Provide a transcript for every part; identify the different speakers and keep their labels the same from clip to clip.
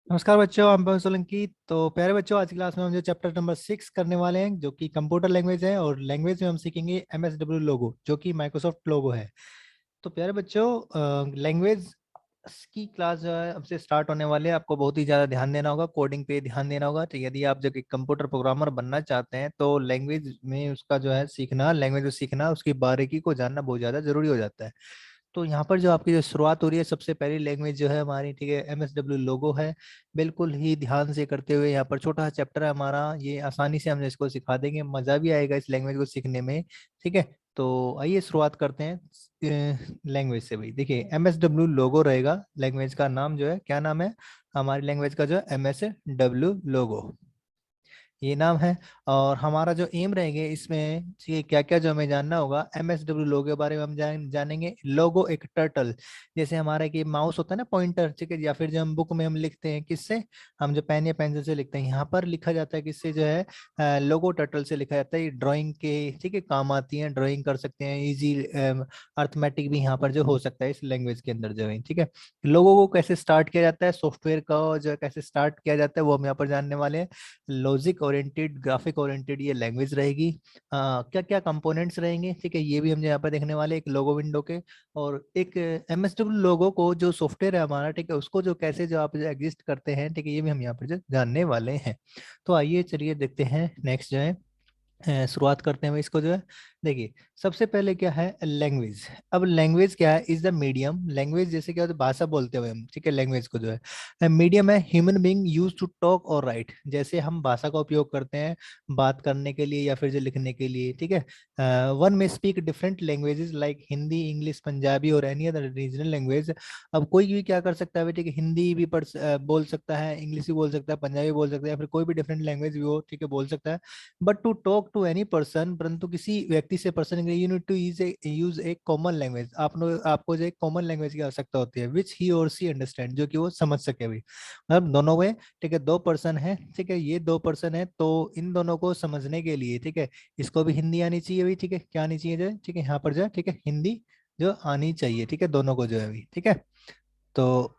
Speaker 1: नमस्कार बच्चों, हम पवन सोलंकी। तो प्यारे बच्चों, आज की क्लास में हम जो चैप्टर नंबर 6 करने वाले हैं जो कि कंप्यूटर लैंग्वेज है, और लैंग्वेज में हम सीखेंगे MSW लोगो जो कि माइक्रोसॉफ्ट लोगो है। तो प्यारे बच्चों, लैंग्वेज की क्लास जो है हमसे स्टार्ट होने वाले हैं। आपको बहुत ही ज़्यादा ध्यान देना होगा, कोडिंग पे ध्यान देना होगा। तो यदि आप जो कि कंप्यूटर प्रोग्रामर बनना चाहते हैं तो लैंग्वेज में उसका जो है सीखना, लैंग्वेज को सीखना, उसकी बारीकी को जानना बहुत ज़्यादा जरूरी हो जाता है। तो यहाँ पर जो आपकी जो शुरुआत हो रही है, सबसे पहली लैंग्वेज जो है हमारी, ठीक है, MSW लोगो है। बिल्कुल ही ध्यान से करते हुए, यहाँ पर छोटा सा चैप्टर है हमारा, ये आसानी से हम इसको सिखा देंगे, मजा भी आएगा इस लैंग्वेज को सीखने में। ठीक है, तो आइए शुरुआत करते हैं लैंग्वेज से। भाई देखिए, MSW लोगो रहेगा लैंग्वेज का नाम, जो है क्या नाम है हमारी लैंग्वेज का, जो है MSW लोगो, ये नाम है। और हमारा जो एम रहेंगे इसमें, ये क्या क्या जो हमें जानना होगा, MSW लोगो के बारे में हम जानेंगे। लोगो एक टर्टल, जैसे हमारा कि माउस होता है ना, पॉइंटर, ठीक है, या फिर जो हम बुक में हम लिखते हैं किससे, हम जो पेन या पेंसिल से लिखते हैं, यहाँ पर लिखा जाता है किससे, जो है लोगो टर्टल से लिखा जाता है। ड्राइंग के, ठीक है, काम आती है, ड्राइंग कर सकते हैं इजी। अर्थमेटिक भी यहाँ पर जो हो सकता है इस लैंग्वेज के अंदर, जो है, ठीक है। लोगों को कैसे स्टार्ट किया जाता है, सॉफ्टवेयर का जो है कैसे स्टार्ट किया जाता है, वो हम यहाँ पर जानने वाले हैं। लॉजिक ओरिएंटेड, ग्राफिक ओरिएंटेड ये लैंग्वेज रहेगी। क्या क्या कंपोनेंट्स रहेंगे, ठीक है, ये भी हम यहाँ पर देखने वाले हैं, एक लोगो विंडो के। और एक MSW लोगो को जो सॉफ्टवेयर है हमारा, ठीक है, उसको जो कैसे जो आप एग्जिस्ट करते हैं, ठीक है, ये भी हम यहाँ पर जो जानने वाले हैं। तो आइए चलिए देखते हैं नेक्स्ट जो है, शुरुआत करते हैं इसको, जो है देखिए, सबसे पहले क्या है लैंग्वेज। अब लैंग्वेज क्या है, इज द मीडियम। लैंग्वेज जैसे क्या होता है, भाषा बोलते हुए हम, ठीक है, लैंग्वेज को जो है मीडियम है, human being use to talk और राइट। जैसे हम भाषा का उपयोग करते हैं बात करने के लिए या फिर जो लिखने के लिए, ठीक है। वन में speak different languages like Hindi, English, Punjabi और एनी अदर रीजनल लैंग्वेज। अब कोई भी क्या कर सकता है, ठीक है, हिंदी भी बोल सकता है, इंग्लिश भी बोल सकता है, पंजाबी बोल सकता है, या फिर कोई भी डिफरेंट लैंग्वेज भी हो, ठीक है, बोल सकता है। But to talk to any person, परंतु किसी व्यक्ति से पर्सन के लिए you need to use a common language. आपको जो एक कॉमन लैंग्वेज की आवश्यकता होती है, विच ही और सी अंडरस्टैंड, जो कि वो समझ सके भी। मतलब दोनों में, ठीक है, दो पर्सन है, ठीक है, ये दो पर्सन है, तो इन दोनों को समझने के लिए, ठीक है, इसको भी हिंदी आनी चाहिए भी, ठीक है, क्या आनी चाहिए, जो है, ठीक है, यहाँ पर जो है, ठीक है, हिंदी जो आनी चाहिए, ठीक है, दोनों को जो है भी, ठीक है। तो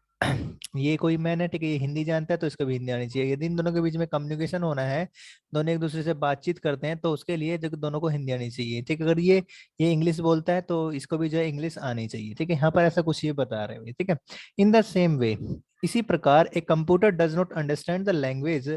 Speaker 1: ये कोई मैन है, ठीक है, ये हिंदी जानता है तो इसको भी हिंदी आनी चाहिए। यदि इन दोनों के बीच में कम्युनिकेशन होना है, दोनों एक दूसरे से बातचीत करते हैं, तो उसके लिए जो दोनों को हिंदी आनी चाहिए, ठीक है। अगर ये इंग्लिश बोलता है तो इसको भी जो है इंग्लिश आनी चाहिए, ठीक है। यहाँ पर ऐसा कुछ ये बता रहे हैं, ठीक है। इन द सेम वे, इसी प्रकार a computer does not understand the language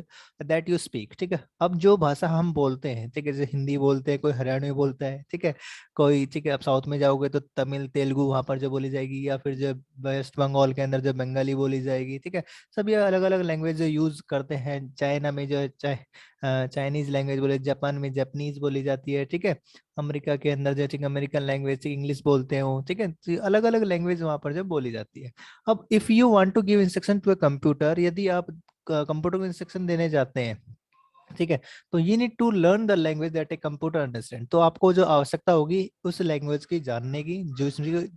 Speaker 1: that you speak, ठीक है। अब जो भाषा हम बोलते हैं, ठीक है, जैसे हिंदी बोलते हैं, कोई हरियाणवी बोलता है, ठीक है, कोई, ठीक है, अब साउथ में जाओगे तो तमिल, तेलुगु वहां पर जो बोली जाएगी, या फिर जो वेस्ट बंगाल के अंदर जो बंगाली बोली जाएगी, ठीक है। सब ये अलग अलग लैंग्वेज जो यूज करते हैं। चाइना में जो है चाइनीज लैंग्वेज बोले, जापान में जापानीज बोली जाती है, ठीक है। अमेरिका के अंदर जो, ठीक है, अमेरिकन लैंग्वेज इंग्लिश बोलते हैं वो, ठीक है, तो अलग अलग लैंग्वेज वहां पर जो बोली जाती है। अब if you want to give instruction to a computer, यदि आप कंप्यूटर को इंस्ट्रक्शन देने जाते हैं, ठीक है, तो you need to learn the language that a computer understand. तो आपको जो आवश्यकता होगी उस लैंग्वेज की जानने की, जो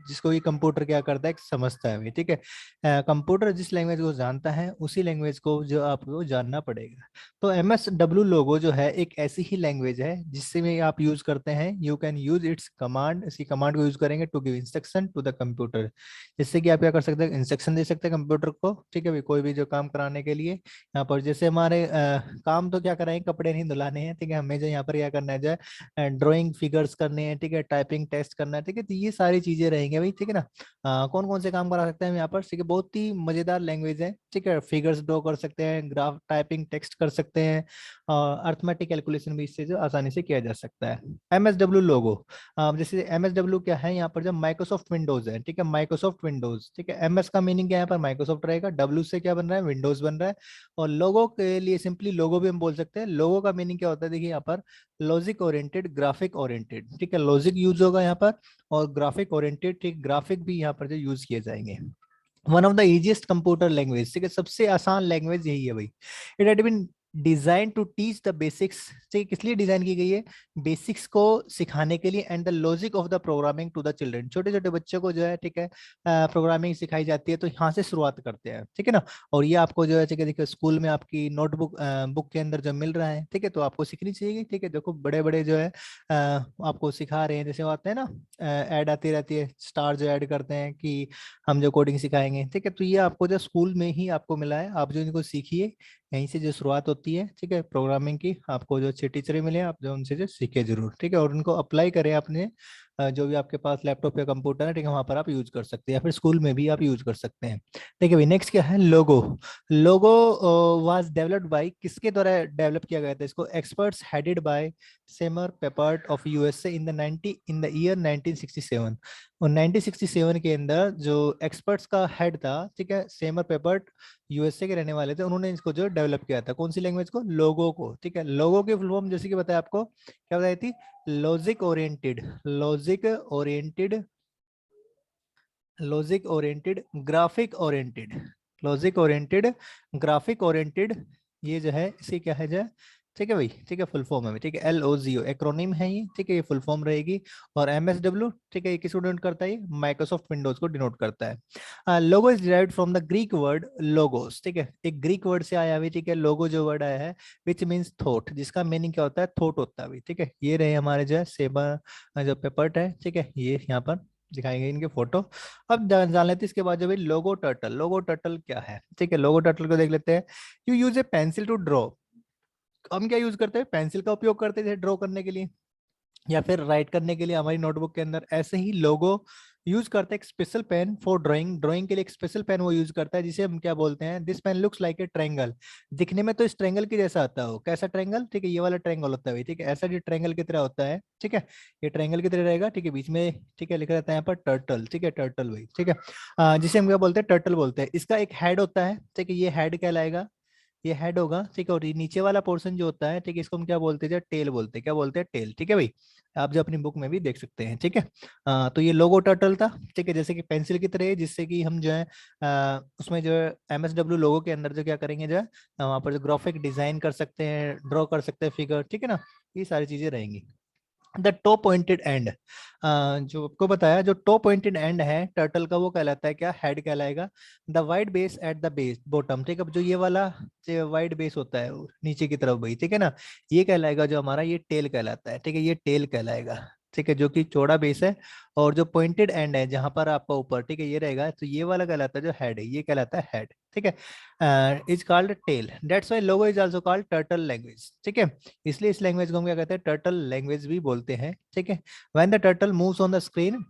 Speaker 1: जिसको ये कंप्यूटर क्या करता है, समझता है, ठीक है। कंप्यूटर जिस लैंग्वेज को जानता है उसी लैंग्वेज को जो आपको जानना पड़ेगा। तो MSW लोगो जो है एक ऐसी ही लैंग्वेज है जिससे में आप यूज करते हैं, you can use its command, इसी कमांड को यूज करेंगे to give instruction to the computer. जिससे कि आप क्या कर सकते हैं, इंस्ट्रक्शन दे सकते हैं कंप्यूटर को, ठीक है भाई, कोई भी जो काम कराने के लिए। यहाँ पर जैसे हमारे काम तो क्या कराएं, कपड़े नहीं धुलाने हैं, ठीक है, हमें जो यहाँ पर क्या करना है, जो है ड्राइंग फिगर्स करने हैं, ठीक है, टाइपिंग टेस्ट करना है, ठीक है, तो ये सारी चीजें रहेंगे भाई, ठीक है ना। कौन कौन से काम करा सकते हैं हम यहाँ पर, ठीक है, बहुत ही मजेदार लैंग्वेज है, ठीक है। फिगर्स ड्रॉ कर सकते हैं, ग्राफ टाइपिंग टेक्स्ट कर सकते हैं, अर्थमेटिक कैलकुलेशन भी इससे जो आसानी से किया जा सकता है। MSW लोगो, जैसे MSW क्या है, यहाँ पर जो माइक्रोसॉफ्ट विंडोज है, ठीक है, माइक्रोसॉफ्ट विंडोज, ठीक है। MS का मीनिंग क्या है, यहाँ पर माइक्रोसॉफ्ट रहेगा, W से क्या बन रहा है, विंडोज बन रहा है। और लोगो के लिए सिंपली लोगो भी हम बोल सकते हैं। लोगो का मीनिंग क्या होता है, देखिए यहाँ पर लॉजिक ओरिएंटेड, ग्राफिक ओरिएंटेड, ठीक है, लॉजिक यूज होगा यहाँ पर, और ग्राफिक ओरिएंटेड, ठीक, ग्राफिक भी यहाँ पर जो यूज किए जाएंगे। One of the easiest computer language, ठीक है, सबसे आसान लैंग्वेज यही है भाई। It had been design to teach the basics, ठीक, किस लिए डिजाइन की गई है, बेसिक्स को सिखाने के लिए, and the logic of the programming to the children, छोटे छोटे बच्चों को जो है, ठीक है, प्रोग्रामिंग सिखाई जाती है, तो यहाँ से शुरुआत करते हैं, ठीक है ना। और ये आपको जो है, ठीक है, देखिए स्कूल में आपकी नोटबुक बुक के अंदर जो मिल रहा है, ठीक है, तो आपको सीखनी चाहिए, ठीक है। देखो बड़े बड़े जो है आपको सिखा रहे हैं, जैसे वो आते हैं ना, ऐड आती रहती है, स्टार जो ऐड करते हैं कि हम जो कोडिंग सिखाएंगे, ठीक है, तो ये आपको जो स्कूल में ही आपको मिला है, आप जो इनको सीखिए, यहीं से जो शुरुआत होती है, ठीक है, प्रोग्रामिंग की। आपको जो अच्छे टीचर मिले, आप जो उनसे जो सीखे जरूर, ठीक है, और उनको अप्लाई करें अपने जो भी आपके पास लैपटॉप या कंप्यूटर है, ठीक है, वहां पर आप यूज कर सकते हैं, या फिर स्कूल में भी आप यूज कर सकते हैं। ठीक है भाई, नेक्स्ट क्या है, लोगो। लोगो वाज डेवलप्ड बाय, किसके द्वारा डेवलप किया गया था इसको, experts headed by Seymour Papert of USA in the 90 in the year 1967। और 1967 के अंदर जो एक्सपर्ट्स का हेड था, ठीक है, सेमर पेपर्ट, यूएसए के रहने वाले थे, उन्होंने इसको जो डेवलप किया था, कौन सी लैंग्वेज को, लोगो को, ठीक है। लोगो की फुल फॉर्म जैसे कि बताया आपको, क्या बताई थी, logic oriented, logic oriented, logic oriented, graphic oriented, logic oriented, graphic oriented, ये जो है इसे क्या है जो है, ठीक है भाई, ठीक है, फुल फॉर्म है, ठीक है, LOGO एक्रोनिम है ये, ठीक है, ये फुल फॉर्म रहेगी। और MSW, ठीक है, ये किसको डिनोट करता है, ये माइक्रोसॉफ्ट विंडोज को डिनोट करता है। Logo is derived from the Greek word logos, ठीक है, एक ग्रीक वर्ड से आया हुआ, ठीक है, लोगो जो वर्ड आया है, विच मीन्स थॉट, जिसका मीनिंग क्या होता है, थॉट होता है, ठीक है। ये रहे हमारे जो है सेबर जो पेपर्ट है, ठीक है, ये यहाँ पर दिखाएंगे इनके फोटो। अब जान लेते हैं इसके बाद जो भाई लोगो टर्टल, लोगो टर्टल क्या है, ठीक है, लोगो टर्टल को देख लेते हैं। You use a pencil to draw, हम क्या यूज करते हैं, पेंसिल का उपयोग करते थे ड्रॉ करने के लिए, या फिर राइट करने के लिए हमारी नोटबुक के अंदर, ऐसे ही लोगो यूज करते हैं एक special pen for drawing, drawing के लिए एक स्पेशल पेन वो यूज करता है, जिसे हम क्या बोलते हैं, this pen looks like a triangle, दिखने में तो इस ट्रायंगल की जैसा आता हो, कैसा ट्रायंगल, ठीक है, ये वाला ट्रायंगल होता है भाई, ठीक है, ऐसा जो ट्रायंगल की तरह होता है, ठीक है, ये ट्रायंगल की तरह रहेगा, ठीक है, बीच में, ठीक है, लिखा रहता है यहाँ पर टर्टल, ठीक है, टर्टल भाई, ठीक है, जिसे हम क्या बोलते हैं, टर्टल बोलते हैं। इसका एक हेड होता है, ठीक है, ये हेड कहलाएगा, ये हेड होगा, ठीक है, और ये नीचे वाला पोर्शन जो होता है, ठीक है, इसको हम क्या बोलते हैं, टेल बोलते हैं, क्या बोलते हैं, टेल, ठीक है भाई, आप जो अपनी बुक में भी देख सकते हैं, ठीक है। तो ये लोगो टर्टल था, ठीक है, जैसे कि पेंसिल की तरह है, जिससे कि हम जो है उसमें जो है MSW लोगो के अंदर जो क्या करेंगे जो है, वहाँ पर जो ग्राफिक डिजाइन कर सकते हैं, ड्रॉ कर सकते हैं फिगर, ठीक है ना, ये सारी चीजें रहेंगी। द टॉप पॉइंटेड एंड, जो आपको बताया, जो टॉप पॉइंटेड एंड है टर्टल का, वो कहलाता है क्या, हेड कहलाएगा। The wide base at the base bottom, ठीक है, जो ये वाला जो वाइड बेस होता है नीचे की तरफ भाई, ठीक है ना, ये कहलाएगा जो हमारा, ये टेल कहलाता है, ठीक है, ये टेल कहलाएगा, ठीक है, जो कि चौड़ा बेस है। और जो पॉइंटेड एंड है जहां पर आपका ऊपर, ठीक है, ये रहेगा, तो ये वाला कहलाता है जो हेड है, ये कहलाता है हेड, ठीक है, is called tail, that's why Logo is also called turtle language, ठीक है, इसलिए इस लैंग्वेज को हम क्या कहते हैं, टर्टल लैंग्वेज भी बोलते हैं, ठीक है। When the turtle moves on the screen,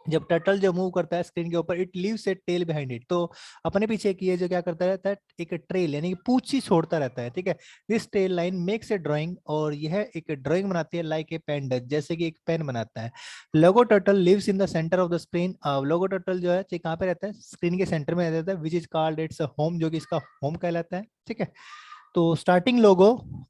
Speaker 1: जब टर्टल जो मूव करता है स्क्रीन के ऊपर, it leaves a tail behind it, तो अपने पीछे एक ये जो क्या करता रहता है, एक ट्रेल यानी कि पूंछ ही छोड़ता रहता है, ठीक है। This tail line makes a drawing, और यह एक ड्राइंग बनाती है, लाइक ए पेन डज, जैसे कि एक पेन बनाता है। Logo turtle lives in the centre of the screen, Logo turtle जो है कहाँ पे रहता है, स्क्रीन के सेंटर में रहता है, which is called its home, जो कि इसका होम कहलाता है, ठीक है। तो स्टार्टिंग लोगो,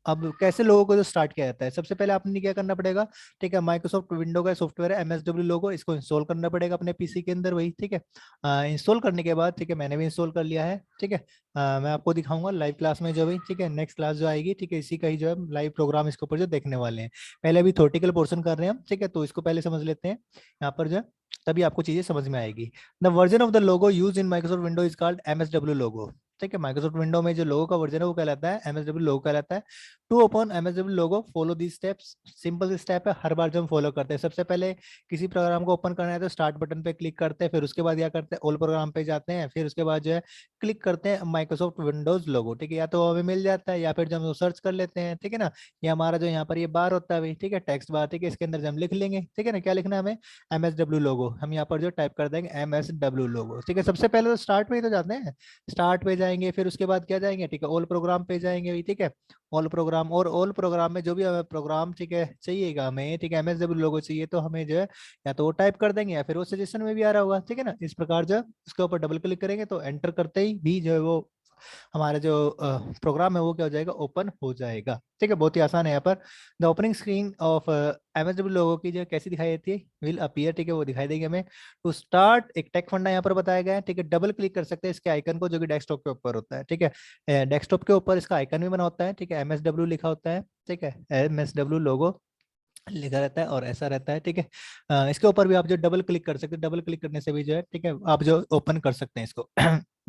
Speaker 1: अब कैसे लोगो को जो स्टार्ट किया जाता है, सबसे पहले आपने क्या करना पड़ेगा, ठीक है, माइक्रोसॉफ्ट विंडो का सॉफ्टवेयर है MSW लोगो, इसको इंस्टॉल करना पड़ेगा अपने पीसी के अंदर वही, ठीक है। इंस्टॉल करने के बाद, ठीक है, मैंने भी इंस्टॉल कर लिया है, ठीक है। मैं आपको दिखाऊंगा लाइव क्लास में जो भी, ठीक है, नेक्स्ट क्लास जो आएगी, ठीक है, इसी का ही जो है लाइव प्रोग्राम इसके ऊपर जो देखने वाले हैं। पहले अभी थ्योरेटिकल पोर्शन कर रहे हैं हम, ठीक है, तो इसको पहले समझ लेते हैं यहाँ पर जो है, तभी आपको चीजें समझ में आएगी। The version of the logo use in Microsoft window is called MSW लोगो, ठीक है, माइक्रोसॉफ्ट विंडो में जो लोगो का वर्जन है वो कहलाता है MSW लोगो कहलाता है। To open MSW Logo follow the steps, simple step है, हर बार जब हम फॉलो करते हैं, सबसे पहले किसी प्रोग्राम को ओपन करना है तो स्टार्ट बटन पे क्लिक करते हैं, फिर उसके बाद क्या करते हैं, ऑल प्रोग्राम पे जाते हैं, फिर उसके बाद जो है क्लिक करते हैं माइक्रोसॉफ्ट विंडोज लोगो, ठीक है, या तो हमें मिल जाता है, या फिर जब हम सर्च कर लेते हैं, ठीक है ना, ये हमारा जो यहाँ पर ये बार होता है भाई, ठीक है, टेक्स्ट बार, ठीक है, इसके अंदर हम लिख लेंगे, ठीक है ना, क्या लिखना है हमें, MSW लोगो, हम यहाँ पर जो टाइप कर देंगे MSW लोगो, ठीक है। सबसे पहले तो स्टार्ट पे ही तो जाते हैं, स्टार्ट पे जाएंगे, फिर उसके बाद क्या जाएंगे, ठीक है, ऑल प्रोग्राम पे जाएंगे, ठीक है, ऑल प्रोग्राम, और ऑल प्रोग्राम में जो भी हमें प्रोग्राम, ठीक है, चाहिएगा हमें, ठीक है, MSW लोगो चाहिए, तो हमें जो है या तो वो टाइप कर देंगे, या फिर वो सजेशन में भी आ रहा होगा, ठीक है ना, इस प्रकार जो है उसके ऊपर डबल क्लिक करेंगे, तो एंटर करते ही भी जो है वो हमारा जो प्रोग्राम है वो क्या हो जाएगा, ओपन हो जाएगा। ठीक है, बहुत ही आसान है। यहाँ पर the opening screen of MSW Logo की जो कैसी दिखाई देती है, विल अपीयर। ठीक है, वो दिखाई देगी हमें। टू स्टार्ट एक टेक फंडा यहाँ पर बताया गया है। ठीक है, डबल क्लिक कर सकते हैं इसके आइकन को, जो कि डेस्कटॉप के ऊपर होता है। ठीक है, डेस्कटॉप के ऊपर इसका आइकन भी बना होता है। ठीक है, एमएसडब्ल्यू लिखा होता है। ठीक है, एमएसडब्ल्यू लोगो लिखा रहता है और ऐसा रहता है। ठीक है, इसके ऊपर भी आप जो डबल क्लिक कर सकते हैं, डबल क्लिक करने से भी जो है, ठीक है, आप जो ओपन कर सकते हैं इसको।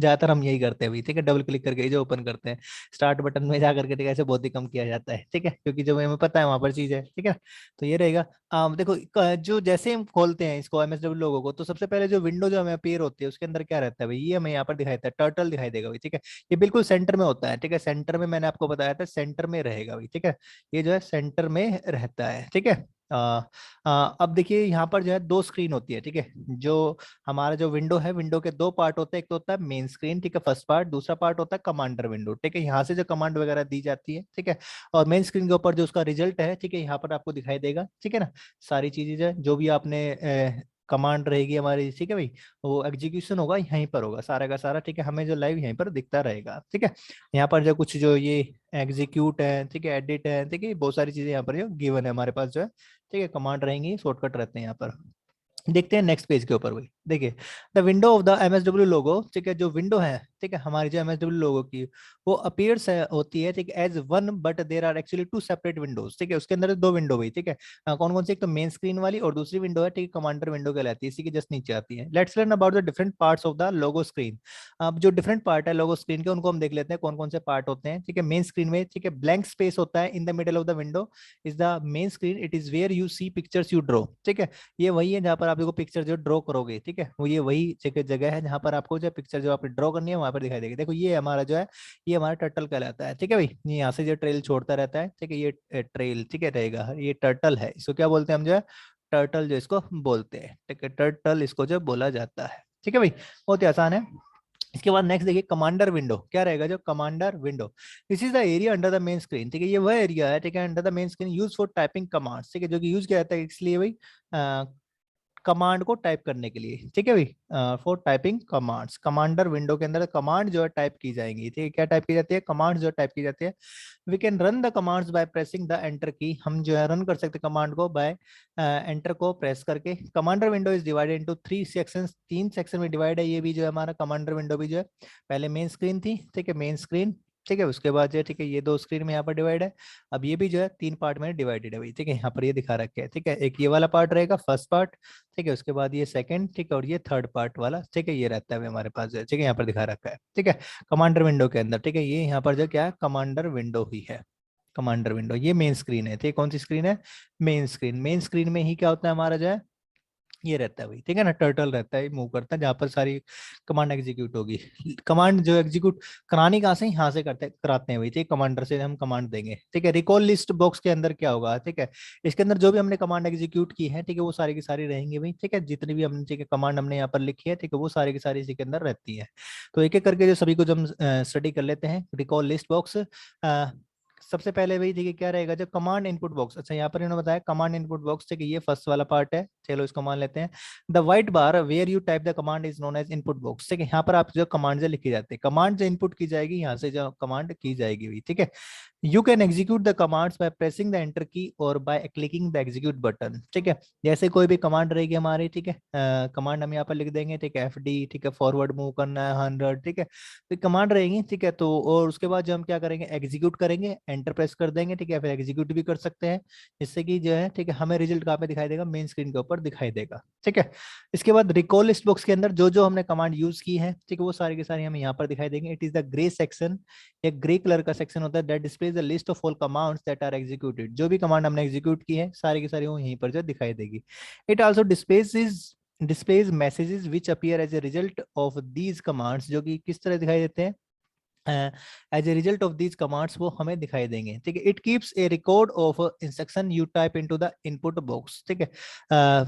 Speaker 1: ज्यादातर हम यही करते हैं भाई। ठीक है, डबल क्लिक करके ही जो ओपन करते हैं, स्टार्ट बटन में जा करके। ठीक है, ऐसे बहुत ही कम किया जाता है। ठीक है, क्योंकि जो हमें पता है वहां पर चीज है। ठीक है, तो ये रहेगा। देखो जो जैसे हम खोलते हैं इसको एमएसडब्ल्यू लोगो को, तो सबसे पहले जो विंडो जो हमें अपीयर होती है उसके अंदर क्या रहता है भाई, ये हमें यहाँ पर दिखाई देता है, टर्टल दिखाई देगा भाई। ठीक है, ये बिल्कुल सेंटर में होता है। ठीक है, सेंटर में मैंने आपको बताया था, सेंटर में रहेगा भाई। ठीक है, ये जो है सेंटर में रहता है। ठीक है, अब देखिए यहाँ पर जो है दो स्क्रीन होती है। ठीक है, जो हमारा जो विंडो है, विंडो के दो पार्ट होते हैं। एक तो होता है मेन स्क्रीन, ठीक है, फर्स्ट पार्ट। दूसरा पार्ट होता है कमांडर विंडो। ठीक है, यहाँ से जो कमांड वगैरह दी जाती है। ठीक है, और मेन स्क्रीन के ऊपर जो उसका रिजल्ट है, ठीक है, यहाँ पर आपको दिखाई देगा। ठीक है ना, सारी चीजें जो है, जो भी आपने कमांड रहेगी हमारी, ठीक है भाई, वो एग्जीक्यूशन होगा यहीं पर होगा सारा का सारा। ठीक है, हमें जो लाइव यहीं पर दिखता रहेगा। ठीक है, यहाँ पर जो कुछ जो ये एग्जीक्यूट है, ठीक है, एडिट है, ठीक है, बहुत सारी चीजें यहाँ पर जो गिवन है हमारे पास जो है। ठीक है, कमांड रहेंगी, शॉर्टकट रहते हैं यहाँ पर। देखते हैं नेक्स्ट पेज के ऊपर भाई। देखिए, the window of the MSW Logo. ठीक है, जो विंडो है, ठीक है, हमारी जो एमएसडब्ल्यू लोगो की, वो अपीयर्स होती है, ठीक है, as one, but there are actually two separate windows. ठीक है, उसके अंदर दो विंडो भाई। ठीक है, कौन कौन सी, एक तो मेन स्क्रीन वाली और दूसरी विंडो है, ठीक है, कमांडर विंडो कहलाती है, इसी के जस्ट नीचे आती है। Let's learn about the different parts of the logo screen. अब जो डिफरेंट पार्ट है लोगो स्क्रीन के, उनको हम देख लेते हैं कौन कौन से पार्ट होते हैं। ठीक है, मेन स्क्रीन में, ठीक है, ब्लैंक स्पेस होता है in the middle of the window is the main screen. It is where you see pictures you draw. ठीक है, ये वही है जहाँ पर आप देखो पिक्चर जो ड्रॉ करोगे। ठीक है, वो ये वही जगह जगह है जहाँ पर आपको जो पिक्चर जो आपने ड्रॉ करनी है वहां पर दिखाई देगी। देखो ये हमारा जो है, ये हमारा टर्टल कहलाता है। ठीक है भाई, ये यहाँ से जो ट्रेल छोड़ता रहता है, ठीक है, ये ट्रेल, ठीक है, रहेगा, ये टर्टल है। इसको क्या बोलते हैं हम जो है, टर्टल जो इसको बोलते हैं। ठीक है, टर्टल इसको जो बोला जाता है। ठीक है भाई, बहुत ही आसान है। इसके बाद नेक्स्ट देखिए, कमांडर विंडो क्या रहेगा, जो commander window, this is the area under the main screen. ठीक है, ये वह एरिया है, ठीक है, under the main screen, use for typing commands. ठीक है, जो कि यूज किया जाता है इसलिए भाई, कमांड को टाइप करने के लिए। ठीक है भाई, for typing commands. Commander window के अंदर कमांड जो है टाइप की जाएंगी। ठीक है, क्या टाइप की जाती है, कमांड जो टाइप की जाती है। We can run the commands by pressing the enter key. हम जो है रन कर सकते हैं कमांड को बाय एंटर को प्रेस करके। Commander window is divided into three sections, तीन सेक्शन में डिवाइड है। ये भी जो है हमारा कमांडर विंडो भी जो है, पहले मेन स्क्रीन थी। ठीक है, मेन स्क्रीन, ठीक है, उसके बाद जो है, ठीक है, ये दो स्क्रीन में यहाँ पर डिवाइड है। अब ये भी जो है तीन पार्ट में डिवाइडेड है भाई। ठीक है, यहाँ पर ये दिखा रखे है। ठीक है, एक ये वाला पार्ट रहेगा फर्स्ट पार्ट। ठीक है, उसके बाद ये सेकंड, ठीक है, और ये थर्ड पार्ट वाला। ठीक है, ये रहता है हमारे पास जो है। ठीक है, यहाँ पर दिखा रखा है। ठीक है, कमांडर विंडो के अंदर। ठीक है, ये यहाँ पर जो क्या है, कमांडर विंडो ही है। कमांडर विंडो ये मेन स्क्रीन है। ठीक, कौन सी स्क्रीन है, मेन स्क्रीन। मेन स्क्रीन में ही क्या होता है हमारा जो है, ये रहता है भाई। ठीक है ना, टर्टल रहता है, मूव करता है, जहाँ पर सारी कमांड एग्जीक्यूट होगी। कमांड जो एग्जीक्यूट करानी कहाँ से, यहाँ से करते कराते हैं भाई। ठीक, कमांडर से हम कमांड देंगे। ठीक है, रिकॉल लिस्ट बॉक्स के अंदर क्या होगा, ठीक है, इसके अंदर जो भी हमने कमांड एग्जीक्यूट की है, ठीक है, वो सारी की सारी रहेंगी भाई। ठीक है, जितनी भी हमने, ठीक है, कमांड हमने यहाँ पर लिखी है, ठीक है, वो सारी की सारी इसी के अंदर रहती है। तो एक एक करके जो सभी को जब स्टडी कर लेते हैं, रिकॉल लिस्ट बॉक्स, सबसे पहले भाई देखिए क्या रहेगा, जो कमांड इनपुट बॉक्स। अच्छा, यहाँ पर इन्होंने बताया कमांड इनपुट बॉक्स, ठीक है, ये फर्स्ट वाला पार्ट है, चलो इसको मान लेते हैं। The white bar where you type the command is known as input box. ठीक है, यहाँ पर आप जो कमांड से लिखी जाती है, कमांड जो इनपुट की जाएगी, यहाँ से जो कमांड की जाएगी भाई। ठीक है, you can execute the commands by pressing the enter की और by clicking the execute button. ठीक है, जैसे कोई भी कमांड रहेगी हमारी, ठीक है, कमांड हम यहाँ पर लिख देंगे। ठीक है, FD, ठीक है, फॉरवर्ड मूव करना है 100। ठीक है, तो कमांड रहेगी। ठीक है, तो और उसके बाद जो हम क्या करेंगे, एग्जीक्यूट करेंगे, एंटर प्रेस कर देंगे। ठीक है, फिर एग्जीक्यूट भी कर सकते हैं, जिससे कि जो है, ठीक है, हमें रिजल्ट कहाँ पे दिखाई देगा, मेन स्क्रीन के ऊपर दिखाई देगा। ठीक है, इसके बाद रिकॉल लिस्ट बॉक्स के अंदर जो जो हमने कमांड यूज की है, ठीक है, वो सारी की सारी हमें यहाँ पर दिखाई देंगे। It is the grey section, एक ग्रे कलर का सेक्शन होता है, that displays the list of all commands that are executed. जो भी कमांड हमने एग्जीक्यूट की है सारी की सारी वो यहीं पर जो दिखाई देगी। It also displays messages which appear as a result of these commands, जो कि किस तरह दिखाई देते हैं, as a result of these commands, वो हमें दिखाई देंगे। ठीक है, it keeps a record of instruction you type into the input box. ठीक है,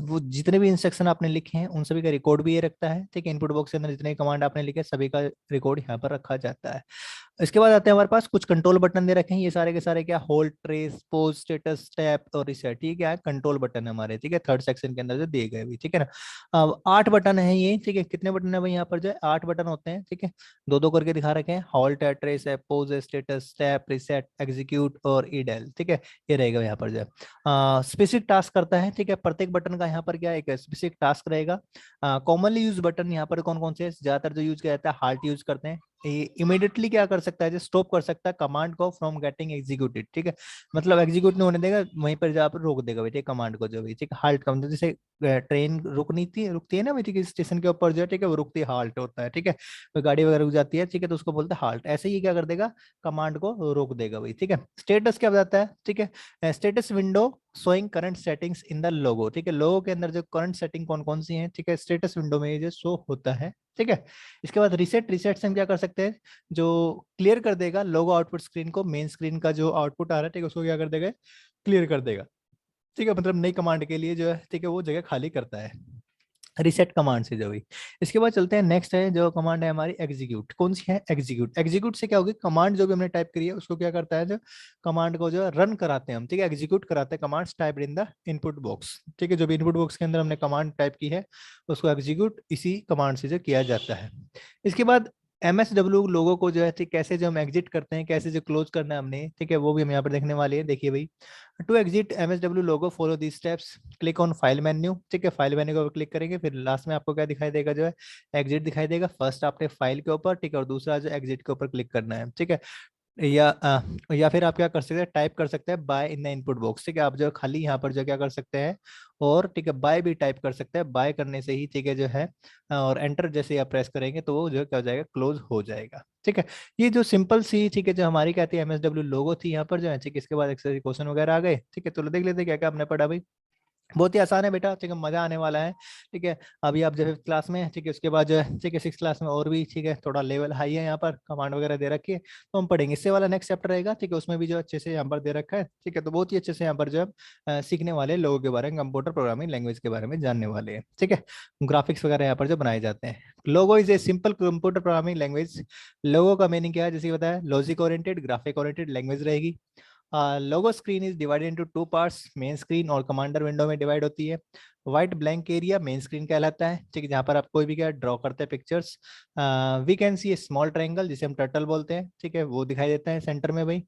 Speaker 1: वो जितने भी इंस्ट्रक्शन आपने लिखे हैं उन सभी का रिकॉर्ड भी ये रखता है। ठीक है, इनपुट बॉक्स के अंदर जितने कमांड आपने लिखे सभी का रिकॉर्ड यहाँ पर रखा जाता है। इसके बाद आते हैं हमारे पास कुछ कंट्रोल बटन दे रखे हैं, ये सारे के सारे क्या, hold, trace, pose, status, tap और रिसेट, ठीक है, क्या है, कंट्रोल बटन है हमारे, ठीक है, थर्ड सेक्शन के अंदर जो दिए गए भी, ठीक है ना। अब 8 बटन है ये, ठीक है, कितने बटन है भाई यहाँ पर जो है 8 बटन होते हैं, ठीक है, दो दो करके दिखा रखे हैं, होल्ड है, ट्रेस है, पोज है, स्टेटस, टैप, रिसेट, एग्जीक्यूट और ईडेल, ठीक है, ये रहेगा यहाँ पर जो है स्पेसिफिक टास्क करता है, ठीक है, प्रत्येक बटन का यहाँ पर क्या एक स्पेसिफिक टास्क रहेगा। कॉमनली यूज बटन यहाँ पर कौन कौन से, ज्यादातर जो यूज किया जाता है हार्ट यूज करते हैं, इमीडिएटली क्या कर सकता है, जो स्टॉप कर सकता है कमांड को फ्रॉम गेटिंग एग्जीक्यूटेड, ठीक है, मतलब एग्जीक्यूट नहीं होने देगा, वहीं पर जहाँ पर रोक देगा भाई, ठीक है, कमांड को जो भी, ठीक है, हाल्ट का मतलब जैसे ट्रेन रुकती है ना भाई, ठीक है, स्टेशन के ऊपर जो है, ठीक है, वो रुकती है, हाल्ट होता है, ठीक है, तो गाड़ी वगैरह रुक जाती है, ठीक है, तो उसको बोलते हैं हाल्ट, ऐसे ही क्या कर देगा, कमांड को रोक देगा भाई, ठीक है। स्टेटस क्या बताता है, ठीक है, status window showing current settings in the logo, ठीक है, लोगो के अंदर जो करंट सेटिंग कौन कौन सी है, ठीक है, स्टेटस विंडो में ये जो शो होता है, ठीक है। इसके बाद रिसेट, रिसेट से हम क्या कर सकते हैं, जो क्लियर कर देगा लोगो आउटपुट स्क्रीन को, मेन स्क्रीन का जो आउटपुट आ रहा है, ठीक है, उसको क्या कर देगा, क्लियर कर देगा, ठीक है, मतलब नई कमांड के लिए जो है, ठीक है, वो जगह खाली करता है रिसेट कमांड से जो भी। इसके बाद चलते हैं, नेक्स्ट है जो कमांड है हमारी एग्जीक्यूट, कौन सी है, एग्जीक्यूट। एग्जीक्यूट से क्या होगी, कमांड जो भी हमने टाइप करी है उसको क्या करता है, जो कमांड को जो है रन कराते हैं हम, ठीक है, एग्जीक्यूट कराते हैं commands type in the input box, ठीक है, जो भी इनपुट बॉक्स के अंदर हमने कमांड टाइप की है उसको एग्जीक्यूट इसी कमांड से जो किया जाता है। इसके बाद MSW लोगो को जो है, ठीक, कैसे जो हम एग्जिट करते हैं, कैसे जो क्लोज करना है हमने, ठीक है, वो भी हम यहाँ पर देखने वाले हैं, देखिए भाई। To exit MSW Logo follow the steps, click on file menu, ठीक है, फाइल मेन्यू को क्लिक करेंगे, फिर लास्ट में आपको क्या दिखाई देगा, जो है एग्जिट दिखाई देगा, फर्स्ट आपने फाइल के ऊपर, ठीक है, और दूसरा जो एग्जिट के ऊपर क्लिक करना है, ठीक है। या फिर आप क्या कर सकते हैं, टाइप कर सकते हैं by in the input box, ठीक है, आप जो खाली यहाँ पर जो क्या कर सकते हैं, और ठीक है बाय भी टाइप कर सकते हैं, बाय करने से ही, ठीक है, जो है और एंटर जैसे ही आप प्रेस करेंगे तो वो जो है क्या हो जाएगा, क्लोज हो जाएगा, ठीक है। ये जो सिंपल सी, ठीक है, जो हमारी कहती है MSW लोगो थी यहाँ पर जो है, ठीक है, इसके बाद एक्सरसाइज क्वेश्चन वगैरह आ गए, ठीक है, तो देख लेते हैं क्या क्या हमने पढ़ा भाई। बहुत ही आसान है बेटा, ठीक है, मजा आने वाला है, ठीक है। अभी आप जब 5th क्लास में, ठीक है, उसके बाद जो है, ठीक है, 6th क्लास में और भी, ठीक है, थोड़ा लेवल हाई है, यहाँ पर कमांड वगैरह दे रखी है, तो हम पढ़ेंगे, इससे वाला नेक्स्ट चैप्टर रहेगा, ठीक है, उसमें भी जो अच्छे से यहाँ पर दे रखा है, ठीक है, तो बहुत ही अच्छे से यहाँ पर जो है सीखने वाले लोगों के बारे में, कंप्यूटर प्रोग्रामिंग लैंग्वेज के बारे में जानने वाले हैं, ठीक है। ग्राफिक्स वगैरह यहाँ पर जो बनाए जाते हैं। Logo is a simple computer programming language. Logo का मीनिंग क्या है, जैसे बताया, logic oriented, graphic oriented language रहेगी। Logo screen is divided into 2 parts, main screen और कमांडर विंडो में डिवाइड होती है। White blank area main screen कहलाता है, ठीक है, जहाँ पर आप कोई भी क्या ड्रॉ करते हैं pictures. We can see a small triangle, जिसे हम टर्टल बोलते हैं, ठीक है, वो दिखाई देता है सेंटर में भाई।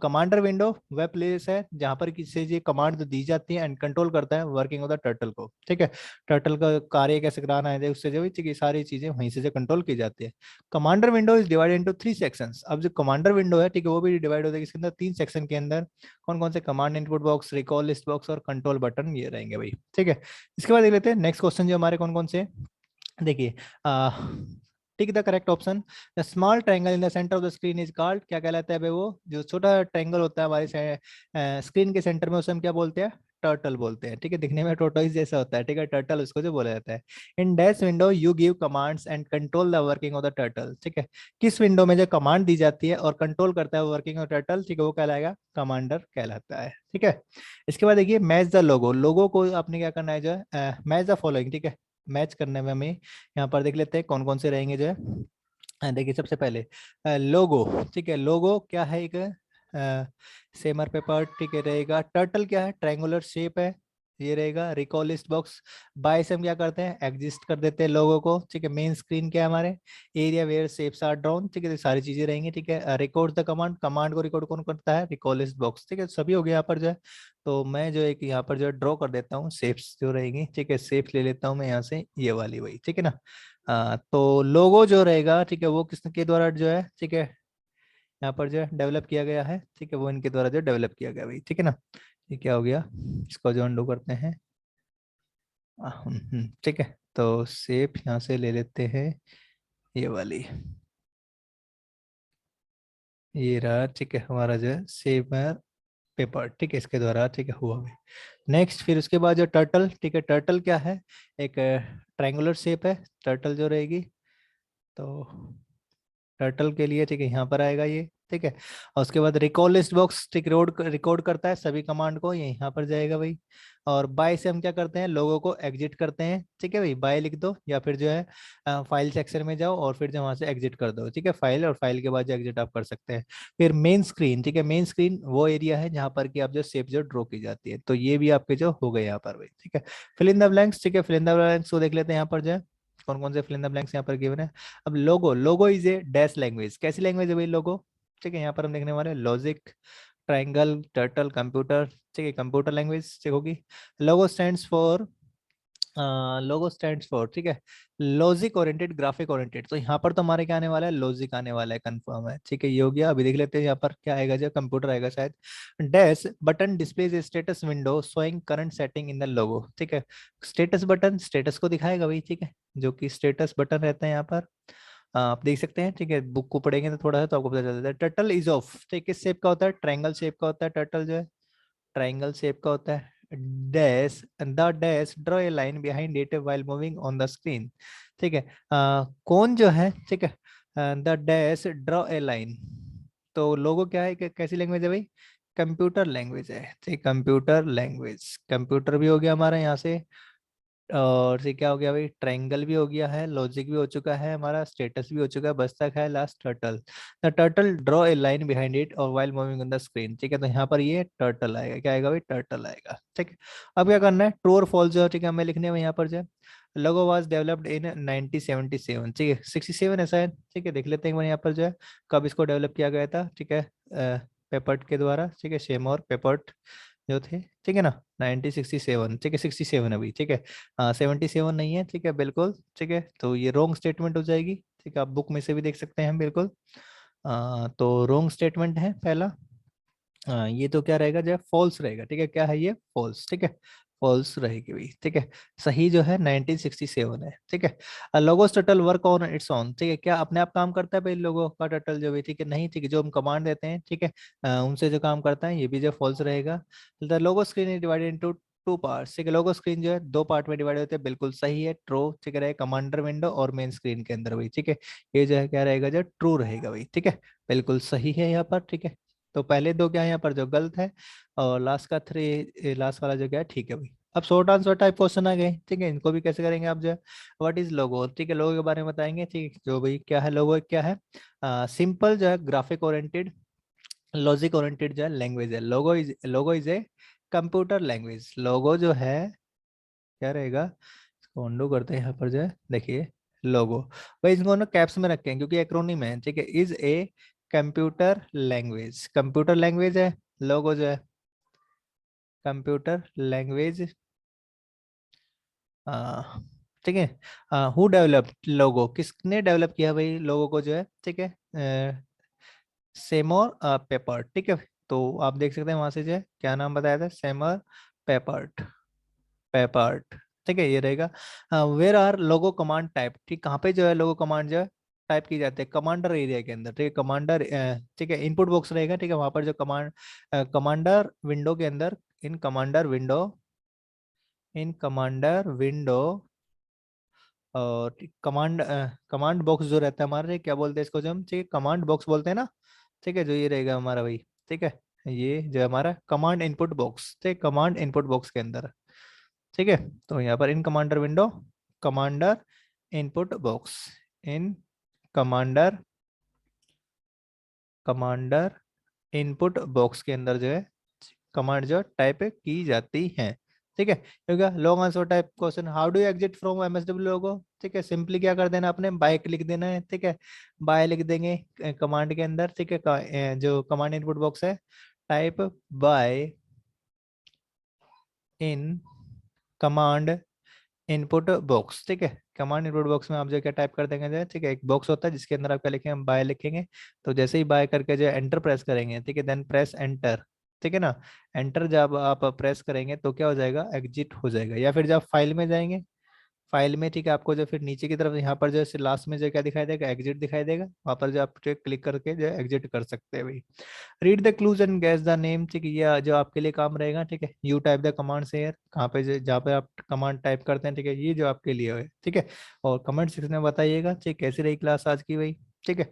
Speaker 1: कमांडर विंडो वह प्लेस है जहाँ पर किसी ये कमांड दी जाती है एंड कंट्रोल करता है वर्किंग ऑफ द टर्टल को, ठीक है, टर्टल का कार्य कैसे कराना है उससे जो, ठीक है, सारी चीजें वहीं से जो कंट्रोल की जाती है। Commander window is divided into 3 sections. अब जो कमांडर विंडो है, ठीक है, वो भी डिवाइड होता है इसके अंदर 3 सेक्शन के अंदर। कौन कौन से, command input box, recall list box और कंट्रोल बटन, ये रहेंगे भाई, ठीक है। इसके बाद देख लेते हैं नेक्स्ट क्वेश्चन जो हमारे कौन कौन से, देखिए, tick the correct option. The small triangle in the centre of the screen is called, क्या कहलाता है भाई, वो जो छोटा ट्रायंगल होता है हमारे स्क्रीन के सेंटर में, उसे हम क्या बोलते हैं, टर्टल बोलते हैं, ठीक है, दिखने में टोटोइस जैसा होता है, ठीक है, टर्टल उसको जो बोला जाता है। In dash window you give commands and control the working of the turtle, ठीक है, किस विंडो में जो कमांड दी जाती है और कंट्रोल करता है वर्किंग ऑफ टर्टल, ठीक है, वो कहलाएगा कमांडर कहलाता है, ठीक है। इसके बाद देखिए मैच द लोगो, लोगो को आपने क्या करना है, जो है मैच द फॉलोइंग, ठीक है, मैच करने में हमें यहाँ पर देख लेते हैं कौन कौन से रहेंगे जो है। देखिए सबसे पहले लोगो, ठीक है, लोगो क्या है, एक सेमर पेपर, ठीक है, रहेगा। टर्टल क्या है, ट्रायंगुलर शेप है, ये रहेगा। रिकॉल लिस्ट बॉक्स, बाय से हम क्या करते हैं, एग्जिस्ट कर देते हैं लोगो को, ठीक है। मेन स्क्रीन क्या है हमारे, area where shapes are drawn, ठीक है, तो सारी चीजें रहेंगी, ठीक है। रिकॉर्ड द कमांड, कमांड को रिकॉर्ड कौन करता है, रिकॉल लिस्ट बॉक्स, ठीक है, सभी हो गया यहाँ पर जो है। तो मैं जो एक यहाँ पर जो है ड्रॉ कर देता हूँ शेप्स जो रहेंगी, ठीक है, शेप्स ले लेता हूँ मैं यहाँ से, ये वाली वही, ठीक है ना। तो लोगो जो रहेगा, ठीक है, वो किसके द्वारा जो है, ठीक है, यहाँ पर जो है डेवलप किया गया है, ठीक है, वो इनके द्वारा जो डेवलप किया गया भाई, ठीक है ना। ये क्या हो गया, इसको जो अंडू करते हैं, ठीक है, तो शेप यहाँ से ले लेते हैं, ये वाली, ये रहा, ठीक है, हमारा जो है शेप है पेपर, ठीक है, इसके द्वारा, ठीक है, हुआ है। नेक्स्ट फिर उसके बाद जो टर्टल, ठीक है, टर्टल क्या है, एक ट्रायंगुलर शेप है टर्टल जो रहेगी, तो टर्टल के लिए, ठीक है, यहाँ पर आएगा ये, ठीक है। और उसके बाद रिकॉल लिस्ट बॉक्स ठीक रिकॉर्ड करता है सभी कमांड को, ये यहाँ पर जाएगा भाई। और बाय से हम क्या करते हैं, लोगों को एग्जिट करते हैं, ठीक है भाई, बाय लिख दो या फिर जो है फाइल सेक्शन में जाओ और फिर जो वहां से एग्जिट कर दो, ठीक है, फाइल, और फाइल के बाद जो एग्जिट आप कर सकते हैं। फिर मेन स्क्रीन, ठीक है, मेन स्क्रीन वो एरिया है जहाँ पर कि आप जो शेप जो ड्रॉ की जाती है, तो ये भी आपके जो हो गए यहाँ पर भाई, ठीक है। फिल इन द ब्लैंक्स, ठीक है, फिल इन द ब्लैंक्स को देख लेते हैं यहाँ पर जो है कौन कौन से फिल इन द ब्लैंक्स यहाँ पर गिवन है। अब Logo, Logo is a dash language, कैसी लैंग्वेज है भाई लोगो, ठीक है, यहाँ पर हम देखने वाले हैं लॉजिक, ट्राइंगल, टर्टल, कंप्यूटर, ठीक है, कंप्यूटर लैंग्वेज ठीक होगी। Logo stands for, Logo stands for, ठीक है, लॉजिक ओरिएंटेड, ग्राफिक ओरिएंटेड, तो यहाँ पर तो हमारे क्या आने वाला है, लॉजिक आने वाला है, कंफर्म है, ठीक है, ये हो गया। अभी देख लेते हैं यहाँ पर क्या आएगा, जो कंप्यूटर आएगा शायद। Dash button displays status window showing current setting in the logo, ठीक है, स्टेटस बटन स्टेटस को दिखाएगा भाई, ठीक है, जो कि स्टेटस बटन रहता है यहाँ पर, आप देख सकते हैं, ठीक है, बुक को पढ़ेंगे तो थोड़ा सा तो आपको पता चल जाता है। टर्टल इज ऑफ, ठीक, किस शेप का होता है, ट्रायंगल शेप का होता है टर्टल जो है, ट्राइंगल शेप का होता है। Dash, the dash draw a line behind it while moving on the screen, ठीक है, कौन जो है, ठीक है, the dash draw a line, तो लोगो क्या है, कैसी लैंग्वेज है भाई, कंप्यूटर लैंग्वेज है, ठीक, कंप्यूटर लैंग्वेज, कंप्यूटर भी हो गया हमारा यहाँ से। और ये क्या हो गया भाई, ट्रायंगल भी हो गया है, लॉजिक भी हो चुका है हमारा, स्टेटस भी हो चुका है, बस तक है last turtle. The turtle draw a line behind it और while moving on the screen, ठीक है, तो यहाँ पर ये टर्टल आएगा, क्या आएगा भाई, टर्टल आएगा, ठीक है। अब क्या करना है, ट्रू और फॉल्स जो है, ठीक है, हमें लिखने में यहाँ पर जो है, लोगो वाज डेवलप्ड इन 1977, ठीक है, 67 ऐसा है, ठीक है, देख लेते हैं एक बार यहाँ पर जो है कब इसको डेवलप किया गया था, ठीक है, पेपर्ट के द्वारा, ठीक है, शेमोर पेपर्ट जो थे, ठीक है ना, 1967, ठीक है, 67 अभी, ठीक है, 77 नहीं है, ठीक है, बिल्कुल, ठीक है, तो ये रॉन्ग स्टेटमेंट हो जाएगी, ठीक है, आप बुक में से भी देख सकते हैं बिल्कुल। तो रॉन्ग स्टेटमेंट है पहला। ये तो क्या रहेगा, जो है फॉल्स रहेगा, ठीक है, क्या है ये, फॉल्स, ठीक है, फॉल्स रहेगी भाई, ठीक है। सही जो है 1967 है, ठीक है। Logos turtle work on it's on, ठीक है, क्या अपने आप काम करता है भाई लोगो का टर्टल जो भी, ठीक है, नहीं, ठीक है, जो हम कमांड देते हैं, ठीक है, उनसे जो काम करता है, ये भी जो फॉल्स रहेगा। The logo screen is divided into two parts, ठीक है, लोगो स्क्रीन जो है दो पार्ट में डिवाइड होते हैं, बिल्कुल सही है, ट्रू, ठीक है, रहेगा कमांडर विंडो और मेन स्क्रीन के अंदर भाई, ठीक है, ये जो है क्या रहेगा, जो ट्रू रहेगा भाई, ठीक है, बिल्कुल सही है यहाँ पर, ठीक है। तो पहले दो क्या है यहाँ पर जो गलत है, और लास्ट का थ्री, लास्ट वाला जो क्या है, ठीक है भाई। अब शॉर्ट आंसर टाइप क्वेश्चन आ गए, ठीक है, इनको भी कैसे करेंगे आप जो है, व्हाट इज लोगो, ठीक है, लोगो के बारे में बताएंगे, ठीक है, जो भाई क्या है लोगो, क्या है, सिंपल जो है ग्राफिक ओरिएंटेड, लॉजिक ओरिएंटेड जो है लैंग्वेज है, Logo is a computer language, Logo जो है क्या रहेगा, इसको अंडू करते हैं यहाँ पर जो है, देखिए लोगो, भाई इसको ना कैप्स में रखें क्योंकि एक्रोनिम है, ठीक है, is a computer language, computer language है लोगो जो है, कंप्यूटर लैंग्वेज, ठीक है। हु डेवलप लोगो, किसने डेवलप किया भाई लोगो को जो है, ठीक है, सेमोर पेपर, ठीक है, तो आप देख सकते हैं वहां से जो है क्या नाम बताया था, सेमर पेपर्ट, पेपर्ट, ठीक है, ये रहेगा। Where are Logo command type, ठीक, कहाँ पे जो है लोगो कमांड जो है टाइप की जाती है, कमांडर एरिया के अंदर, ठीक है, कमांडर, ठीक है, इनपुट बॉक्स रहेगा, ठीक है, वहां पर जो कमांडर विंडो के अंदर, इन कमांडर विंडो, इन कमांडर विंडो, और कमांड, कमांड बॉक्स जो रहता है हमारे, क्या बोलते हैं इसको जो हम, ठीक है, कमांड बॉक्स बोलते हैं ना, ठीक है, जो ये रहेगा हमारा भाई, ठीक है, ये जो हमारा कमांड इनपुट बॉक्स, ठीक, कमांड इनपुट बॉक्स के अंदर, ठीक है, तो यहाँ पर in commander window, commander input box, in commander, commander input box के अंदर जो है कमांड जो टाइप की जाती है, ठीक है, क्योंकि long answer type question, how do exit from MSW Logo, ठीक है, सिंपली क्या कर देना आपने, बाय लिख देना है, ठीक है, बाय लिख देंगे कमांड के अंदर, ठीक है, जो कमांड इनपुट बॉक्स है, type by in command input box, ठीक है, कमांड इनपुट बॉक्स में आप जो क्या टाइप कर देंगे जो है, ठीक है, एक बॉक्स होता है जिसके अंदर आप क्या लिखेंगे, हम बाय लिखेंगे, तो जैसे ही बाय करके जो एंटर प्रेस करेंगे, ठीक है, देन प्रेस एंटर, ठीक है ना, एंटर जब आप प्रेस करेंगे तो क्या हो जाएगा, एग्जिट हो जाएगा, या फिर जब फाइल में जाएंगे, फाइल में, ठीक है, आपको जो फिर नीचे की तरफ यहाँ पर जो है लास्ट में जो क्या दिखाई देगा, एग्जिट दिखाई देगा, वहां पर जो आप क्लिक करके जो एग्जिट कर सकते हैं भाई। Read the clues and guess the name, ठीक है, ये जो आपके लिए काम रहेगा, ठीक है, यू टाइप द कमांड से यार, कहाँ पे जहाँ पे आप कमांड टाइप करते हैं, ठीक है, ये जो आपके लिए है, ठीक है, और कमेंट सेक्शन में बताइएगा, ठीक, कैसी रही क्लास आज की भाई। ठीक है।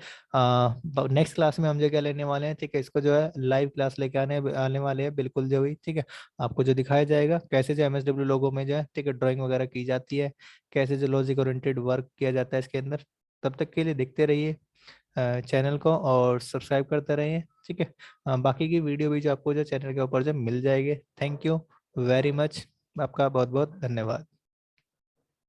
Speaker 1: नेक्स्ट क्लास में हम जो क्या लेने वाले हैं, ठीक है, इसको जो है लाइव क्लास लेके आने वाले हैं बिल्कुल जो भी, ठीक है। आपको जो दिखाया जाएगा कैसे जो एमएसडब्ल्यू लोगो में जो है, ठीक है, ड्राइंग वगैरह की जाती है, कैसे जो लॉजिक ओरिएंटेड वर्क किया जाता है इसके अंदर। तब तक के लिए देखते रहिए चैनल को और सब्सक्राइब करते रहिए, ठीक है। बाकी की वीडियो भी जो आपको जो चैनल के ऊपर जो मिल जाएगी। थैंक यू वेरी मच, आपका बहुत बहुत धन्यवाद।